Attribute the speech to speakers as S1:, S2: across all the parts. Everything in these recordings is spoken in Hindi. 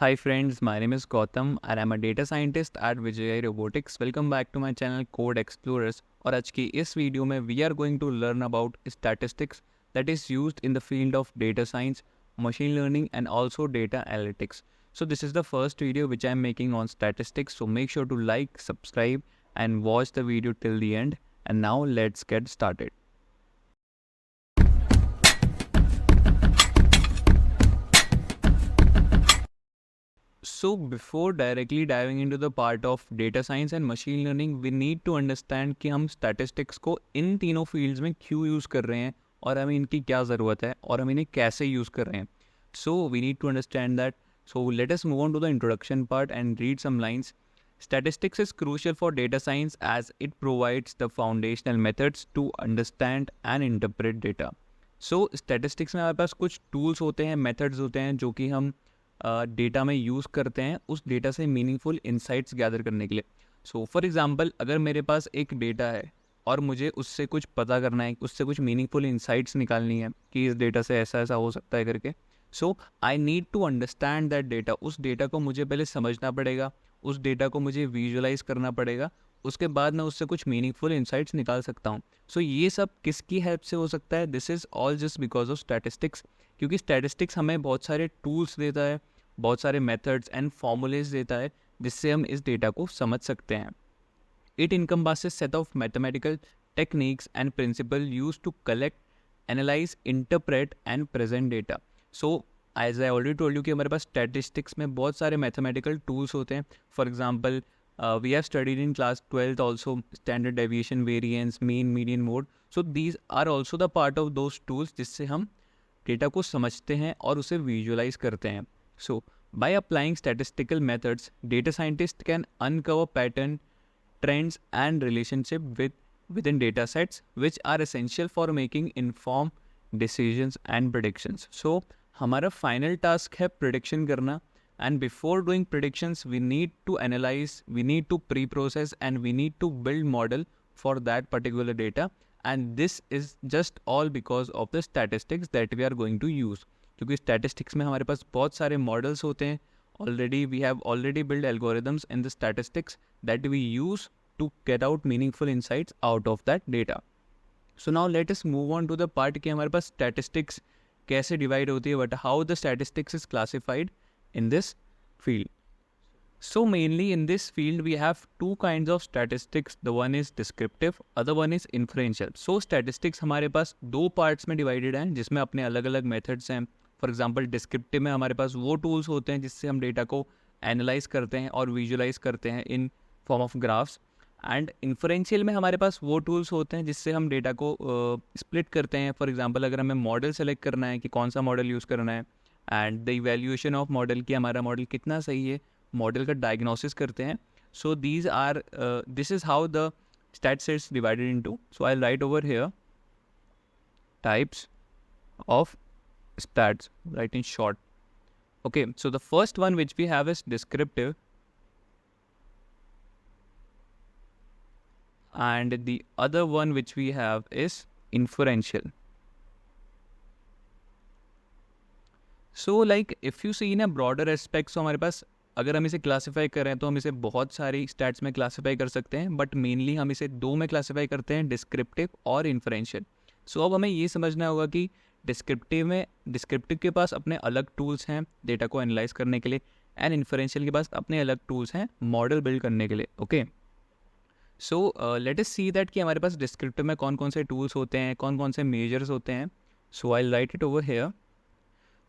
S1: Hi friends, my name is Gautam and I'm a data scientist at Vijay Robotics. Welcome back to my channel Code Explorers. और आज की इस वीडियो में we are going to learn about statistics that is used in the field of data science, machine learning and also data analytics. So this is the first video which I'm making on statistics. So make sure to like, subscribe and watch the video till the end. And now let's get started. So before directly diving into the part of data science and machine learning, we need to understand कि हम statistics को इन तीनों fields में क्यों use कर रहे हैं और हमें इनकी क्या ज़रूरत है और हम इन्हें कैसे use कर रहे हैं. So we need to understand that. So let us move on to the introduction part and read some lines. Statistics is crucial for data science as it provides the foundational methods to understand and interpret data. So statistics में हमारे पास कुछ tools होते हैं, methods होते हैं जो कि हम डेटा में यूज़ करते हैं उस डेटा से मीनिंगफुल इंसाइट्स गैदर करने के लिए. सो फॉर एग्जांपल अगर मेरे पास एक डेटा है और मुझे उससे कुछ पता करना है, उससे कुछ मीनिंगफुल इंसाइट्स निकालनी है कि इस डेटा से ऐसा ऐसा हो सकता है करके, so I need to understand that data. उस डेटा को मुझे पहले समझना पड़ेगा, उस डेटा को मुझे विजुअलाइज करना पड़ेगा, उसके बाद मैं उससे कुछ मीनिंगफुल इंसाइट्स निकाल सकता हूँ. सो ये सब किसकी हेल्प से हो सकता है? This is all just because of statistics. क्योंकि स्टैटिस्टिक्स हमें बहुत सारे टूल्स देता है, बहुत सारे मेथड्स एंड फॉर्मूलेज देता है जिससे हम इस डेटा को समझ सकते हैं. It encompasses set of mathematical techniques and principle use to collect, analyse, interpret and present data. So as I already told you कि हमारे पास स्टैटिस्टिक्स में बहुत सारे मैथमेटिकल टूल्स होते हैं. For example we have studied in class 12th also standard deviation, variance, mean, median, mode. So these are also the part of those tools जिससे हम डेटा को समझते हैं और उसे विजुअलाइज करते हैं. So, by applying statistical methods, data scientists can uncover pattern, trends, and relationship within data sets, which are essential for making informed decisions and predictions. So, हमारा final task है prediction करना, and before doing predictions, we need to analyze, we need to pre-process, and we need to build model for that particular data. And this is just all because of the statistics that we are going to use. क्योंकि स्टैटिस्टिक्स में हमारे पास बहुत सारे मॉडल्स होते हैं. Already we have already build algorithms in the statistics that we use to get out meaningful insights out of that data. So now let us move on to the part कि हमारे पास स्टैटिस्टिक्स कैसे डिवाइड होती है, but how the statistics is classified in this field. So mainly in this field we have two kinds of statistics. The one is descriptive, other one is inferential. So statistics हमारे पास दो parts में divided हैं जिसमें अपने अलग अलग methods हैं. फॉर एग्जाम्पल डिस्क्रिप्टिव में हमारे पास वो टूल्स होते हैं जिससे हम डेटा को एनालाइज करते हैं और विजुअलाइज करते हैं in form of graphs. And inferential में हमारे पास वो टूल्स होते हैं जिससे हम डेटा को स्प्लिट करते हैं. फॉर एग्जांपल अगर हमें मॉडल सेलेक्ट करना है कि कौन सा मॉडल यूज़ करना है and the evaluation of model कि हमारा मॉडल कितना सही है, मॉडल का डायग्नोसिस करते हैं. So these are this is how the stat sets divided into. So I write over here types of stats, right, in short. Okay, so the first one which we have is descriptive and the other one which we have is inferential. So like if you see in a broader aspect, so हमारे पास अगर हम इसे क्लासीफाई करें तो हम इसे बहुत सारी स्टैट्स में क्लासीफाई कर सकते हैं, बट मेनली हम इसे दो में क्लासीफाई करते हैं, डिस्क्रिप्टिव और इन्फरेंशियल. सो अब हमें ये समझना होगा कि डिस्क्रिप्टिव के पास अपने अलग टूल्स हैं डेटा को एनालाइज करने के लिए एंड इन्फरेंशियल के पास अपने अलग टूल्स हैं मॉडल बिल्ड करने के लिए. Okay, so let us see that कि हमारे पास डिस्क्रिप्टिव में कौन कौन से टूल्स होते हैं, कौन कौन से मेजर्स होते हैं. So I write it over here.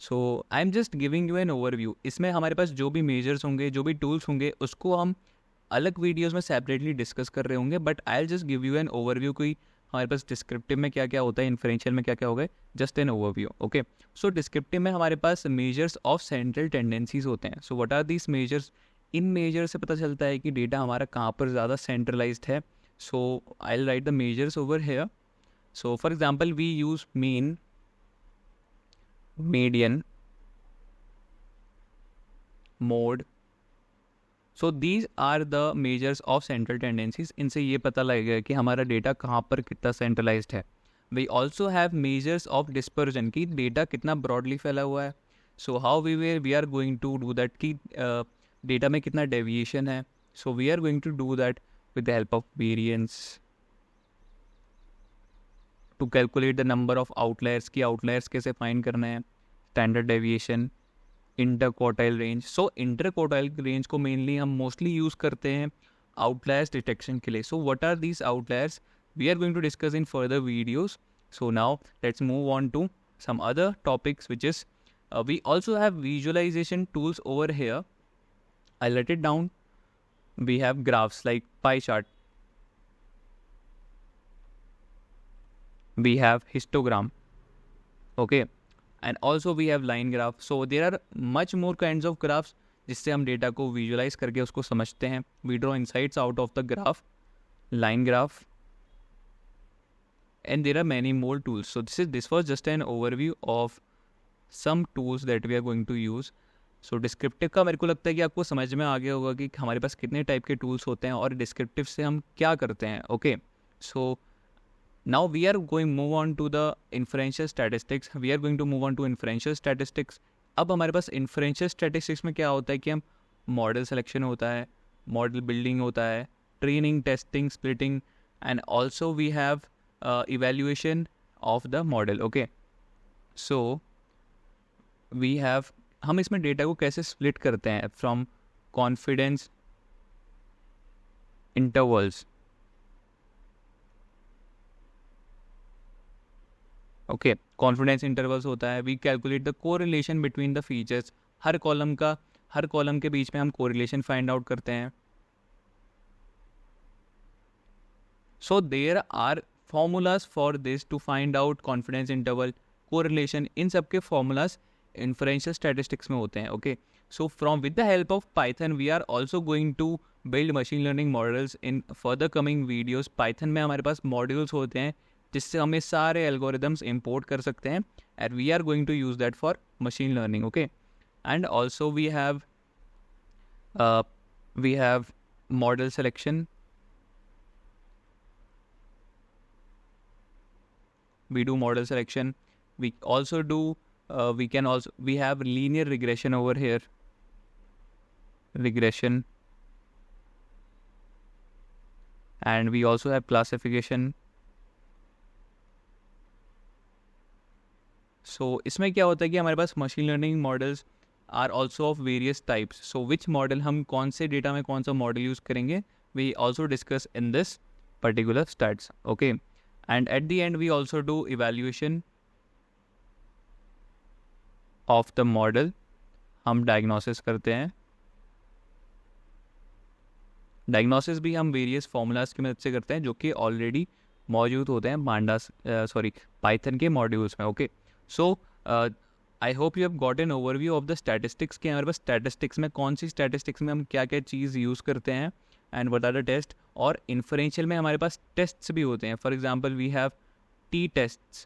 S1: So I am just giving you an overview. इसमें हमारे पास जो भी मेजर्स होंगे, जो भी टूल्स होंगे, उसको हम अलग वीडियोज़ में सेपरेटली डिस्कस कर रहे होंगे, but I will just give you an overview कोई हमारे पास डिस्क्रिप्टिव में क्या क्या होता है, इन्फरेंशियल में क्या क्या होगा, just an overview. Okay, so descriptive में हमारे पास मेजर्स ऑफ सेंट्रल टेंडेंसीज होते हैं. So what are these measures? इन मेजर से पता चलता है कि डेटा हमारा कहाँ पर ज़्यादा सेंट्रलाइज्ड है. So I will write the measures over here. So for example we use mean, median, mode. So these are the measures of central tendencies. इनसे ये पता लगेगा कि हमारा डेटा कहाँ पर कितना सेंट्रलाइज्ड है. We also have measures of dispersion, की डेटा कितना ब्रॉडली फैला हुआ है. So how we are going to do that कि डेटा में कितना डेविएशन है. So we are going to do that with the help of variance to calculate the number of outliers की आउटलायर्स कैसे फाइंड करना है, standard deviation, interquartile range. So interquartile range को मेनली हम मोस्टली यूज़ करते हैं आउटलायर्स डिटेक्शन के लिए. So what are these outliers we are going to discuss in further videos. So now let's move on to some other topics, which is we also have visualization tools over here. I'll write it down. We have graphs like pie chart. We have histogram. Okay. And also we have line graph. So there are much more kinds of graphs जिससे हम डेटा को विजुअलाइज करके उसको समझते हैं. We draw insights out of the graph, line graph, and there are many more tools. So this was just an overview of some tools that we are going to use. So descriptive का मेरे को लगता है कि आपको समझ में आ गया होगा कि हमारे पास कितने टाइप के टूल्स होते हैं और descriptive से हम क्या करते हैं. Okay, so now we are going move on to the inferential statistics. We are going to move on to inferential statistics. अब हमारे पास inferential statistics में क्या होता है कि हम मॉडल सिलेक्शन होता है, मॉडल बिल्डिंग होता है, training, testing, splitting, and also we have evaluation of the model. Okay, so we have, हम इसमें डेटा को कैसे स्प्लिट करते हैं from confidence intervals. Okay, confidence intervals होता है. We calculate the correlation between the features. हर कॉलम के बीच में हम कोरिलेशन फाइंड आउट करते हैं. So there are formulas for this to find out confidence interval, correlation. इन सब के formulas inferential statistics में होते हैं. Okay, so with the help of Python we are also going to build machine learning models in further coming videos. Python में हमारे पास modules होते हैं जिससे हम ये सारे algorithms import कर सकते हैं, and we are going to use that for machine learning. Okay, and also we have model selection. We do model selection. We also do we have linear regression over here, regression, and we also have classification. So इसमें क्या होता है कि हमारे पास machine learning models are also of various types. So which model, हम कौन से डेटा में कौन सा model use करेंगे, we also discuss in this particular stats. Okay, and at the end we also do evaluation of the model. हम diagnosis करते हैं. diagnosis भी हम various formulas की मदद से करते हैं जो कि already मौजूद होते हैं Python के modules में. Okay, so I hope you have got an overview of the statistics कि हमारे पास statistics में कौन सी statistics में हम क्या क्या चीज़ यूज़ करते हैं, and what are the tests. और inferential में हमारे पास tests भी होते हैं. For example, we have t-test.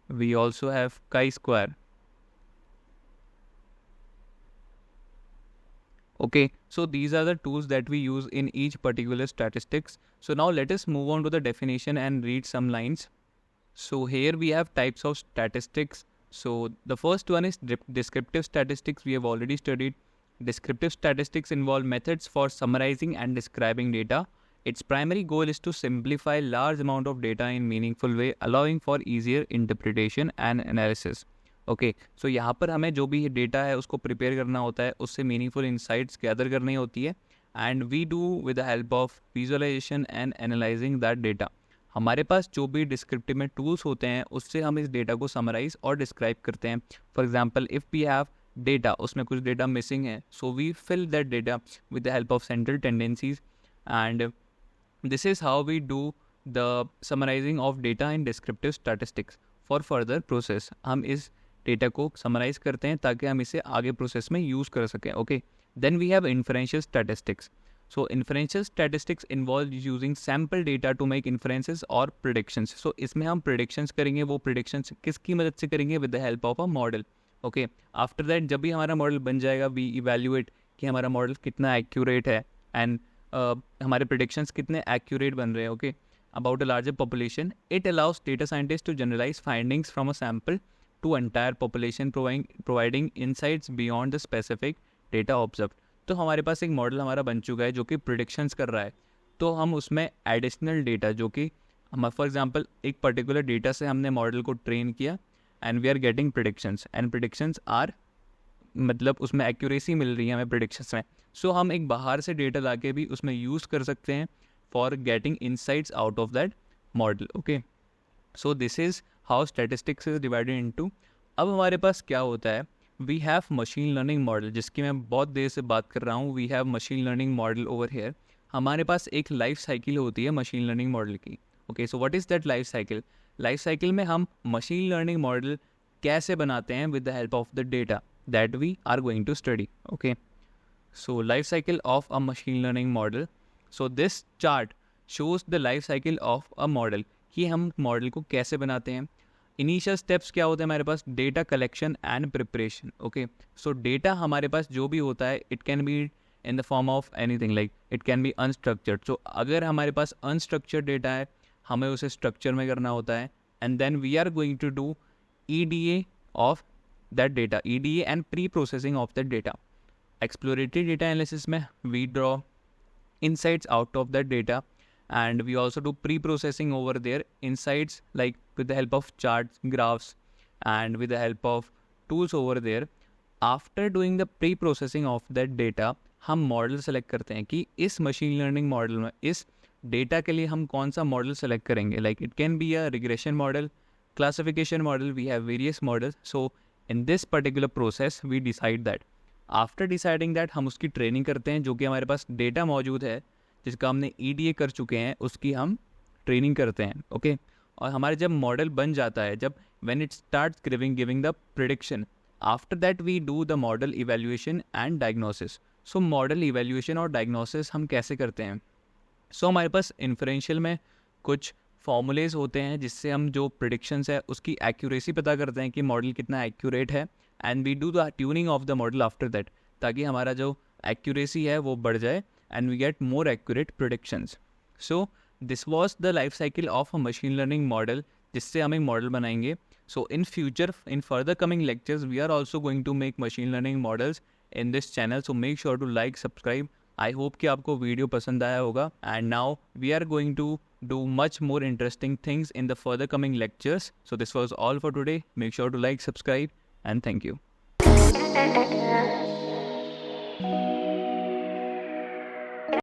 S1: We also have chi-square. Okay, so these are the tools that we use in each particular statistics. So now let us move on to the definition and read some lines. So here we have types of statistics. So the first one is descriptive statistics. We have already studied. Descriptive statistics involve methods for summarizing and describing data. Its primary goal is to simplify large amount of data in meaningful way, allowing for easier interpretation and analysis. Okay, so यहाँ पर हमें जो भी डेटा है उसको प्रिपेयर करना होता है, उससे मीनिंगफुल इंसाइट्स गैदर करनी होती है, and we do with the help of visualisation and analysing that data. हमारे पास जो भी डिस्क्रिप्टिव में टूल्स होते हैं उससे हम इस डेटा को समराइज और डिस्क्राइब करते हैं. For example, if we have data, उसमें कुछ डेटा मिसिंग है, so we fill that data with the help of central tendencies, and this is how we do the summarising of data in descriptive statistics for further process. हम इस डेटा को समराइज करते हैं ताकि हम इसे आगे प्रोसेस में यूज़ कर सकें. Okay, then we have inferential statistics. So inferential statistics involve using sample data to make inferences और प्रेडिक्शंस. सो इसमें हम प्रेडिक्शंस करेंगे. वो प्रेडिक्शंस किसकी मदद से करेंगे? With the help of a model. Okay, after that जब भी हमारा मॉडल बन जाएगा, वी इवैल्यूएट कि हमारा मॉडल कितना एक्यूरेट है, एंड हमारे प्रेडिक्शंस कितने एक्यूरेट बन रहे हैं. Okay, about a larger population, it allows data scientist to generalise findings from a sample to entire population, providing insights beyond the specific data observed. तो हमारे पास एक मॉडल हमारा बन चुका है जो कि प्रिडिक्शंस कर रहा है. तो हम उसमें एडिशनल डेटा जो कि हम फॉर एग्जांपल एक पर्टिकुलर डेटा से हमने मॉडल को ट्रेन किया and we are getting predictions, and predictions are मतलब उसमें एक्यूरेसी मिल रही है हमें प्रिडिक्शंस में. सो हम एक बाहर से डेटा ला के भी उसमें यूज़ कर सकते हैं for getting insights out of that model. Okay, so this is how statistics is divided into. अब हमारे पास क्या होता है, we have machine learning model, जिसकी मैं बहुत देर से बात कर रहा हूँ. We have machine learning model over here. हमारे पास एक लाइफ साइकिल होती है मशीन लर्निंग मॉडल की. Okay, so what is that life cycle? Life cycle में हम मशीन लर्निंग मॉडल कैसे बनाते हैं with the help of the data that we are going to study. Okay, so life cycle of a machine learning model. So this chart shows the life cycle of a model, कि हम मॉडल को कैसे बनाते हैं. इनिशियल स्टेप्स क्या होते हैं हमारे पास? Data collection and preparation. Okay, so data हमारे पास जो भी होता है, it can be in the form of anything, like it can be unstructured. So अगर हमारे पास अनस्ट्रक्चर्ड डेटा है, हमें उसे स्ट्रक्चर में करना होता है, and then we are going to do EDA of that data, EDA and preprocessing of that data. Exploratory data analysis में we draw insights out of that data, and we also do pre-processing over there insights, like with the help of charts, graphs, and with the help of tools over there. After doing the pre-processing of that data, हम मॉडल सेलेक्ट करते हैं कि इस मशीन लर्निंग मॉडल में इस डेटा के लिए हम कौन सा मॉडल सेलेक्ट करेंगे. Like it can be a regression model, classification model, we have various models. So in this particular process we decide that. After deciding that हम उसकी ट्रेनिंग करते हैं, जो कि हमारे पास डेटा मौजूद है जिसका हमने EDA कर चुके हैं, उसकी हम ट्रेनिंग करते हैं. ओके, और हमारे जब मॉडल बन जाता है, जब when it starts giving the prediction, after that we do the model evaluation and diagnosis. So model evaluation और डायग्नोसिस हम कैसे करते हैं? सो हमारे पास इन्फ्रेंशियल में कुछ फॉर्मूलेज होते हैं जिससे हम जो प्रिडिक्शंस है उसकी एक्यूरेसी पता करते हैं कि मॉडल कितना एक्यूरेट है, and we do the tuning of the model after that, ताकि हमारा जो एक्यूरेसी है वो बढ़ जाए and we get more accurate predictions. So this was the life cycle of a machine learning model, जिससे हम एक मॉडल बनाएंगे. So in future, in further coming lectures, we are also going to make machine learning models in this channel. So make sure to like, subscribe. I hope कि आपको वीडियो पसंद आया होगा. And now we are going to do much more interesting things in the further coming lectures. So this was all for today. Make sure to like, subscribe, and thank you.